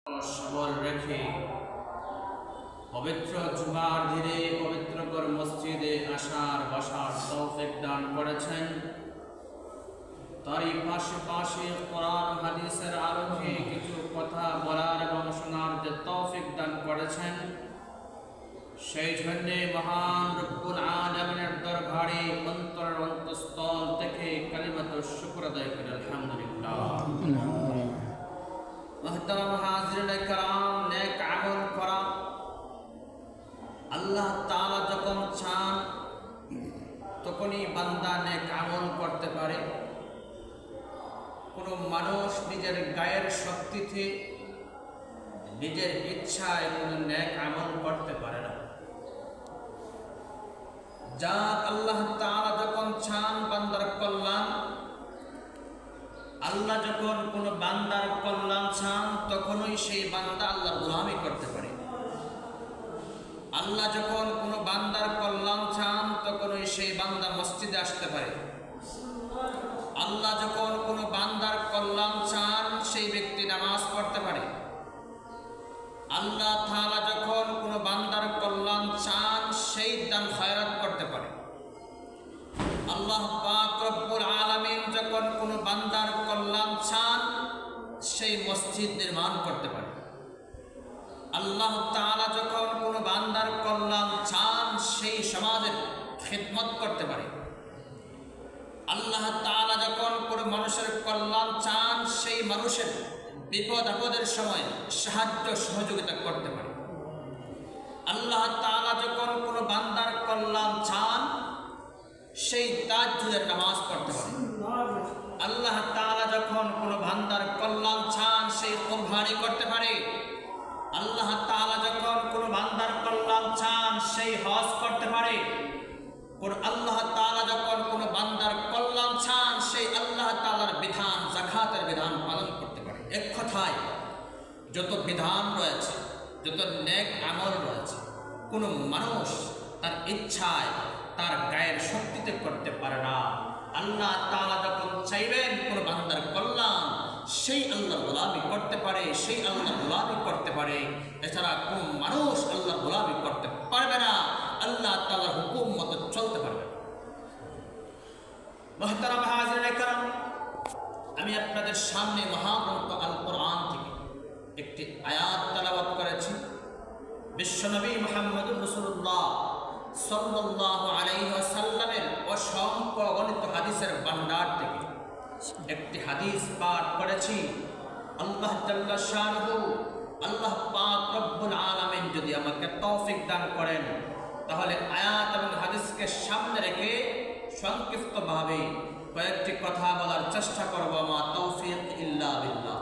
সবল রেখে পবিত্র জুমার দিনে পবিত্রকর মসজিদে আসার বসার তৌফিক দান করেছেন। তারই পাশাপাশি কোরআন হাদিসের আলোকে কিছু কথা বলার এবং শোনার যে তৌফিক দান করেছেন, সেই জন্যে মহান রব্বুল আলামিনের দরবারে অন্তরের অন্তঃস্থল থেকে কালিমাতুশ শুকর আদায় করি আলহামদুলিল্লাহ। মুহতারাম হাজিরিন کرام, নেক আমল করা আল্লাহ তাআলা যখন চান তখনই বান্দা নেক আমল করতে পারে। কোনো মানুষ নিজের গায়ের শক্তিতে নিজের ইচ্ছায় কোনো নেক আমল করতে পারে না। যা আল্লাহ তাআলা যখন চান বান্দার কল্যাণ, আল্লাহ যখন কোনো বান্দার কল্যাণ চান তখনই সেই বান্দা আল্লাহর গোলামি করতে পারে। আল্লাহ যখন কোনো বান্দার কল্যাণ চান তখনই সেই বান্দা মসজিদে আসতে পারে। আল্লাহ যখন কোনো বান্দার কল্যাণ চান সেই ব্যক্তি নামাজ পড়তে পারে। আল্লাহ তাআলা যখন কোনো বান্দার কল্যাণ চান সেই দান খয়রাত করতে পারে। আল্লাহ পাক রব্বুল আলামিন যখন কোনো বান্দার কল্যাণ চান সেই মসজিদ নির্মাণ করতে পারে। আল্লাহ তাআলা যখন কোনো বান্দার কল্যাণ চান সেই সমাজের খিদমত করতে পারে। আল্লাহ তাআলা যখন কোনো মানুষের কল্যাণ চান সেই মানুষের বিপদ আপদের সময় সাহায্য সহযোগিতা করতে পারে। আল্লাহ তাআলা যখন কোনো বান্দার কল্যাণ চান সেই তাহাজ্জুদের নামাজ পড়তে পারে। আল্লাহ তাআলা যখন কোনো বান্দার কল্যাণ চান সেই কুরবানি করতে পারে। আল্লাহ তাআলা যখন কোনো বান্দার কল্যাণ চান সেই হজ করতে পারে। আল্লাহ তাআলা যখন কোনো বান্দার কল্যাণ চান সেই আল্লাহ তাআলার বিধান, যাকাতের বিধান পালন করতে পারে। এক কথায় যত বিধান রয়েছে, যত নেক আমল রয়েছে, কোনো মানুষ তার ইচ্ছায় তার গায়ের শক্তিতে করতে পারে না। আল্লাহ তাআলা যখন চাইবেন কোনো বান্দার কল্যাণ, সেই আল্লাহর গোলামি করতে পারে, সেই আল্লাহর গোলামি করতে পারে। এছাড়া কোনো মানুষ আল্লাহর গোলামি করতে পারবে না, আল্লাহ তাআলার হুকুম মতো চলতে পারবে না। মুহতারাম হাজিরিন کرام, আমি আপনাদের সামনে মহাগ্রন্থ আল কোরআন থেকে একটি আয়াত তেলাওয়াত করেছি। বিশ্বনবী মুহাম্মদুর রাসূলুল্লাহ সাল্লাল্লাহু আলাইহি ওয়াসাল্লামের অসংখ্য অগণিত হাদিসের ভান্ডার থেকে একটি হাদিস পাঠ করেছি। আল্লাহ জাল্লা শানুহু, আল্লাহ পাক রব্বুল আলামিন যদি আমাকে তৌফিক দান করেন তাহলে আয়াত এবং হাদিসকে সামনে রেখে সংক্ষিপ্তভাবে কয়েকটি কথা বলার চেষ্টা করব। মা তৌফিক ইল্লা বিল্লাহ।